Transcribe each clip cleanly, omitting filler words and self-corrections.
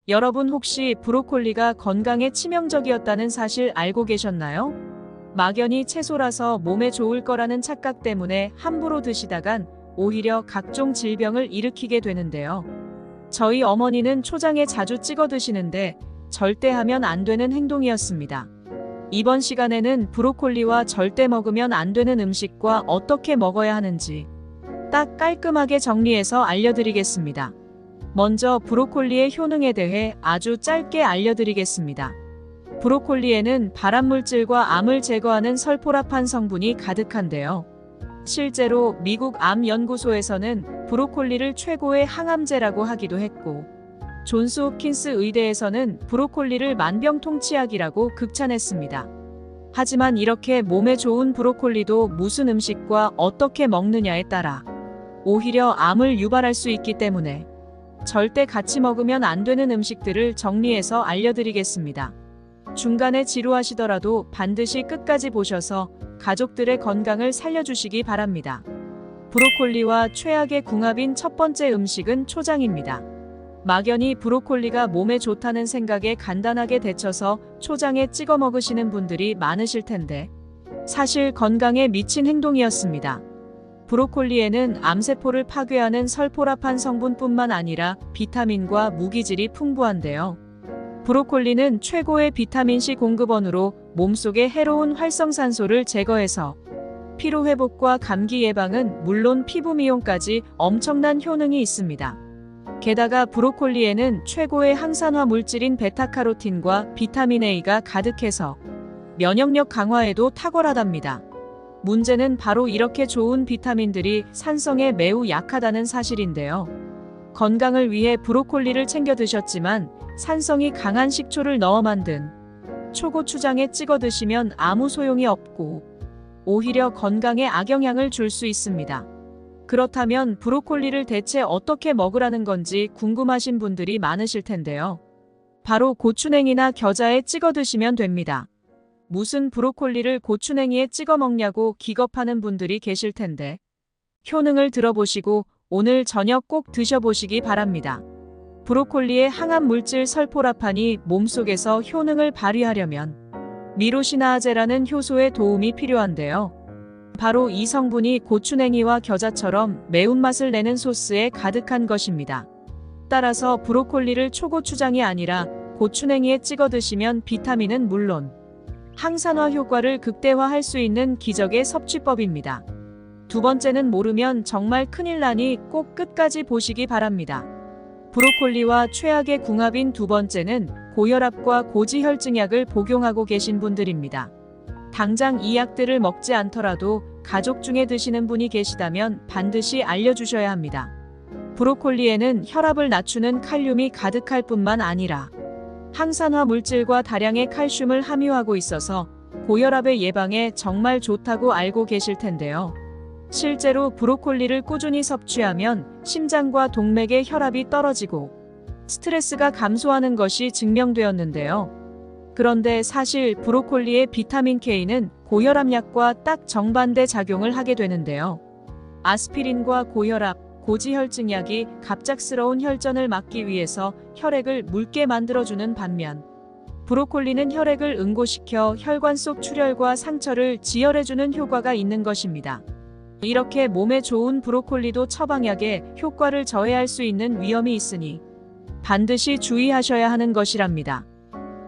여러분 혹시 브로콜리가 건강에 치명적이었다는 사실 알고 계셨나요? 막연히 채소라서 몸에 좋을 거라는 착각 때문에 함부로 드시다간 오히려 각종 질병을 일으키게 되는데요. 저희 어머니는 초장에 자주 찍어 드시는데 절대 하면 안 되는 행동이었습니다. 이번 시간에는 브로콜리와 절대 먹으면 안 되는 음식과 어떻게 먹어야 하는지 딱 깔끔하게 정리해서 알려드리겠습니다. 먼저 브로콜리의 효능에 대해 아주 짧게 알려드리겠습니다. 브로콜리에는 발암물질과 암을 제거하는 설포라판 성분이 가득한데요. 실제로 미국 암연구소에서는 브로콜리를 최고의 항암제라고 하기도 했고, 존스 홉킨스 의대에서는 브로콜리를 만병통치약이라고 극찬했습니다. 하지만 이렇게 몸에 좋은 브로콜리도 무슨 음식과 어떻게 먹느냐에 따라 오히려 암을 유발할 수 있기 때문에 절대 같이 먹으면 안 되는 음식들을 정리해서 알려드리겠습니다. 중간에 지루하시더라도 반드시 끝까지 보셔서 가족들의 건강을 살려주시기 바랍니다. 브로콜리와 최악의 궁합인 첫 번째 음식은 초장입니다. 막연히 브로콜리가 몸에 좋다는 생각에 간단하게 데쳐서 초장에 찍어 먹으시는 분들이 많으실 텐데 사실 건강에 미친 행동이었습니다. 브로콜리에는 암세포를 파괴하는 설포라판 성분뿐만 아니라 비타민과 무기질이 풍부한데요. 브로콜리는 최고의 비타민C 공급원으로 몸속의 해로운 활성산소를 제거해서 피로회복과 감기 예방은 물론 피부 미용까지 엄청난 효능이 있습니다. 게다가 브로콜리에는 최고의 항산화 물질인 베타카로틴과 비타민 A가 가득해서 면역력 강화에도 탁월하답니다. 문제는 바로 이렇게 좋은 비타민들이 산성에 매우 약하다는 사실인데요. 건강을 위해 브로콜리를 챙겨 드셨지만 산성이 강한 식초를 넣어 만든 초고추장에 찍어 드시면 아무 소용이 없고 오히려 건강에 악영향을 줄 수 있습니다. 그렇다면 브로콜리를 대체 어떻게 먹으라는 건지 궁금하신 분들이 많으실 텐데요. 바로 고추냉이나 겨자에 찍어 드시면 됩니다. 무슨 브로콜리를 고추냉이에 찍어 먹냐고 기겁하는 분들이 계실 텐데 효능을 들어보시고 오늘 저녁 꼭 드셔보시기 바랍니다. 브로콜리의 항암 물질 설포라판이 몸속에서 효능을 발휘하려면 미로시나아제라는 효소의 도움이 필요한데요. 바로 이 성분이 고추냉이와 겨자처럼 매운맛을 내는 소스에 가득한 것입니다. 따라서 브로콜리를 초고추장이 아니라 고추냉이에 찍어 드시면 비타민은 물론 항산화 효과를 극대화할 수 있는 기적의 섭취법입니다. 두 번째는 모르면 정말 큰일 나니 꼭 끝까지 보시기 바랍니다. 브로콜리와 최악의 궁합인 두 번째는 고혈압과 고지혈증약을 복용하고 계신 분들입니다. 당장 이 약들을 먹지 않더라도 가족 중에 드시는 분이 계시다면 반드시 알려주셔야 합니다. 브로콜리에는 혈압을 낮추는 칼륨이 가득할 뿐만 아니라 항산화 물질과 다량의 칼슘을 함유하고 있어서 고혈압의 예방에 정말 좋다고 알고 계실 텐데요. 실제로 브로콜리를 꾸준히 섭취하면 심장과 동맥의 혈압이 떨어지고 스트레스가 감소하는 것이 증명되었는데요. 그런데 사실 브로콜리의 비타민 K는 고혈압약과 딱 정반대 작용을 하게 되는데요. 아스피린과 고혈압, 고지혈증약이 갑작스러운 혈전을 막기 위해서 혈액을 묽게 만들어주는 반면 브로콜리는 혈액을 응고시켜 혈관 속 출혈과 상처를 지혈해주는 효과가 있는 것입니다. 이렇게 몸에 좋은 브로콜리도 처방약에 효과를 저해할 수 있는 위험이 있으니 반드시 주의하셔야 하는 것이랍니다.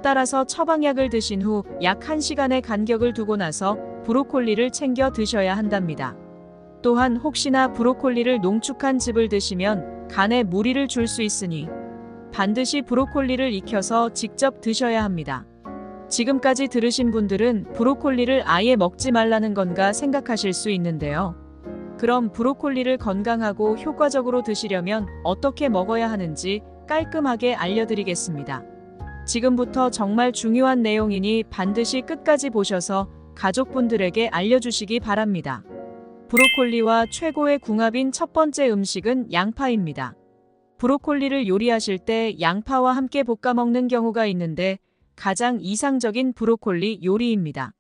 따라서 처방약을 드신 후 약 1시간의 간격을 두고 나서 브로콜리를 챙겨 드셔야 한답니다. 또한 혹시나 브로콜리를 농축한 즙을 드시면 간에 무리를 줄 수 있으니 반드시 브로콜리를 익혀서 직접 드셔야 합니다. 지금까지 들으신 분들은 브로콜리를 아예 먹지 말라는 건가 생각하실 수 있는데요. 그럼 브로콜리를 건강하고 효과적으로 드시려면 어떻게 먹어야 하는지 깔끔하게 알려드리겠습니다. 지금부터 정말 중요한 내용이니 반드시 끝까지 보셔서 가족분들에게 알려주시기 바랍니다. 브로콜리와 최고의 궁합인 첫 번째 음식은 양파입니다. 브로콜리를 요리하실 때 양파와 함께 볶아 먹는 경우가 있는데 가장 이상적인 브로콜리 요리입니다.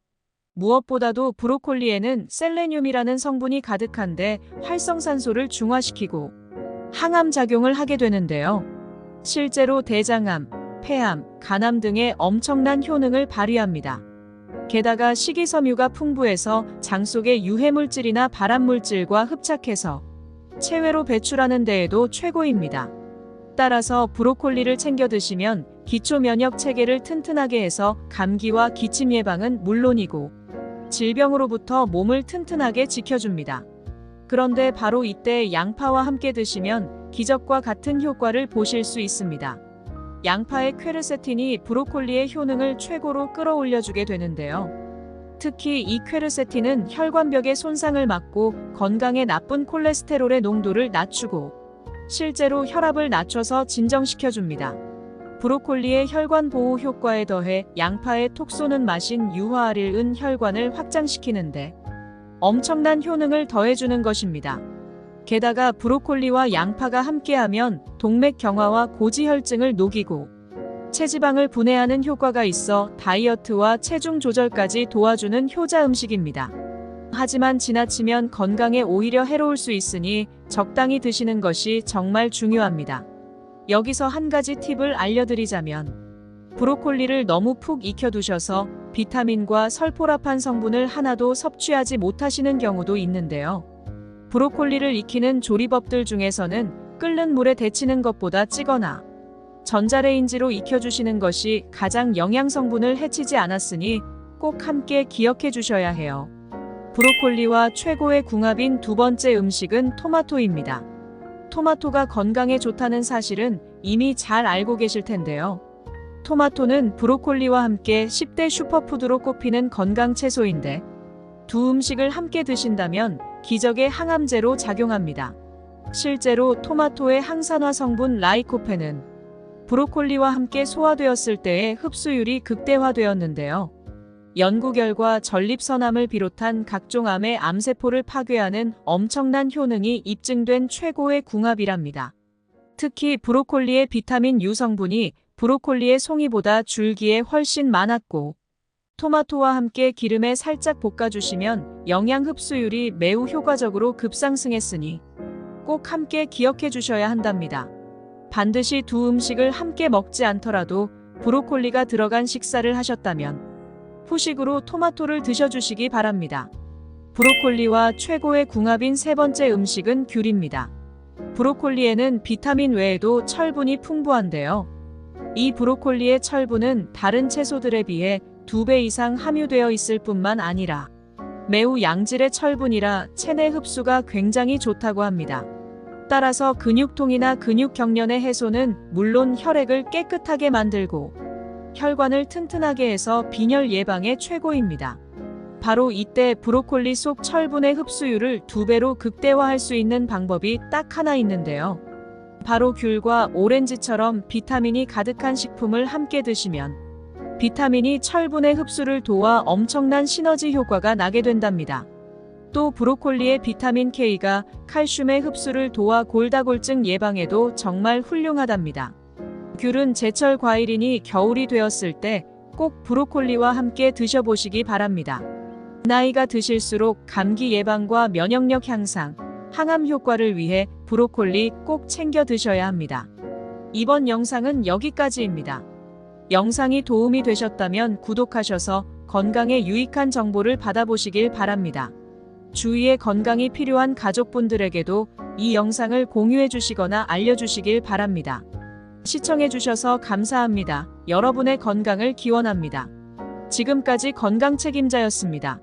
무엇보다도 브로콜리에는 셀레늄이라는 성분이 가득한데 활성산소를 중화시키고 항암 작용을 하게 되는데요. 실제로 대장암, 폐암, 간암 등의 엄청난 효능을 발휘합니다. 게다가 식이섬유가 풍부해서 장 속의 유해물질이나 발암물질과 흡착해서 체외로 배출하는 데에도 최고입니다. 따라서 브로콜리를 챙겨 드시면 기초 면역 체계를 튼튼하게 해서 감기와 기침 예방은 물론이고 질병으로부터 몸을 튼튼하게 지켜줍니다. 그런데 바로 이때 양파와 함께 드시면 기적과 같은 효과를 보실 수 있습니다. 양파의 퀘르세틴이 브로콜리의 효능을 최고로 끌어올려주게 되는데요. 특히 이 퀘르세틴은 혈관벽의 손상을 막고 건강에 나쁜 콜레스테롤의 농도를 낮추고 실제로 혈압을 낮춰서 진정시켜줍니다. 브로콜리의 혈관 보호 효과에 더해 양파의 톡 쏘는 맛인 유화알을 은 혈관을 확장시키는데 엄청난 효능을 더해주는 것입니다. 게다가 브로콜리와 양파가 함께하면 동맥 경화와 고지혈증을 녹이고 체지방을 분해하는 효과가 있어 다이어트와 체중 조절까지 도와주는 효자 음식입니다. 하지만 지나치면 건강에 오히려 해로울 수 있으니 적당히 드시는 것이 정말 중요합니다. 여기서 한 가지 팁을 알려드리자면 브로콜리를 너무 푹 익혀두셔서 비타민과 설포라판 성분을 하나도 섭취하지 못하시는 경우도 있는데요. 브로콜리를 익히는 조리법들 중에서는 끓는 물에 데치는 것보다 찌거나 전자레인지로 익혀주시는 것이 가장 영양 성분을 해치지 않았으니 꼭 함께 기억해 주셔야 해요. 브로콜리와 최고의 궁합인 두 번째 음식은 토마토입니다. 토마토가 건강에 좋다는 사실은 이미 잘 알고 계실 텐데요. 토마토는 브로콜리와 함께 10대 슈퍼푸드로 꼽히는 건강 채소인데 두 음식을 함께 드신다면 기적의 항암제로 작용합니다. 실제로 토마토의 항산화 성분 라이코펜은 브로콜리와 함께 소화되었을 때의 흡수율이 극대화되었는데요. 연구 결과 전립선암을 비롯한 각종 암의 암세포를 파괴하는 엄청난 효능이 입증된 최고의 궁합이랍니다. 특히 브로콜리의 비타민 U 성분이 브로콜리의 송이보다 줄기에 훨씬 많았고 토마토와 함께 기름에 살짝 볶아주시면 영양 흡수율이 매우 효과적으로 급상승했으니 꼭 함께 기억해 주셔야 한답니다. 반드시 두 음식을 함께 먹지 않더라도 브로콜리가 들어간 식사를 하셨다면 후식으로 토마토를 드셔주시기 바랍니다. 브로콜리와 최고의 궁합인 세 번째 음식은 귤입니다. 브로콜리에는 비타민 외에도 철분이 풍부한데요. 이 브로콜리의 철분은 다른 채소들에 비해 2배 이상 함유되어 있을 뿐만 아니라 매우 양질의 철분이라 체내 흡수가 굉장히 좋다고 합니다. 따라서 근육통이나 근육 경련의 해소는 물론 혈액을 깨끗하게 만들고 혈관을 튼튼하게 해서 빈혈 예방에 최고입니다. 바로 이때 브로콜리 속 철분의 흡수율을 2배로 극대화할 수 있는 방법이 딱 하나 있는데요. 바로 귤과 오렌지처럼 비타민이 가득한 식품을 함께 드시면 비타민이 철분의 흡수를 도와 엄청난 시너지 효과가 나게 된답니다. 또 브로콜리의 비타민 K가 칼슘의 흡수를 도와 골다공증 예방에도 정말 훌륭하답니다. 귤은 제철 과일이니 겨울이 되었을 때 꼭 브로콜리와 함께 드셔보시기 바랍니다. 나이가 드실수록 감기 예방과 면역력 향상, 항암 효과를 위해 브로콜리 꼭 챙겨 드셔야 합니다. 이번 영상은 여기까지입니다. 영상이 도움이 되셨다면 구독하셔서 건강에 유익한 정보를 받아보시길 바랍니다. 주위에 건강이 필요한 가족분들에게도 이 영상을 공유해 주시거나 알려주시길 바랍니다. 시청해 주셔서 감사합니다. 여러분의 건강을 기원합니다. 지금까지 건강책임자였습니다.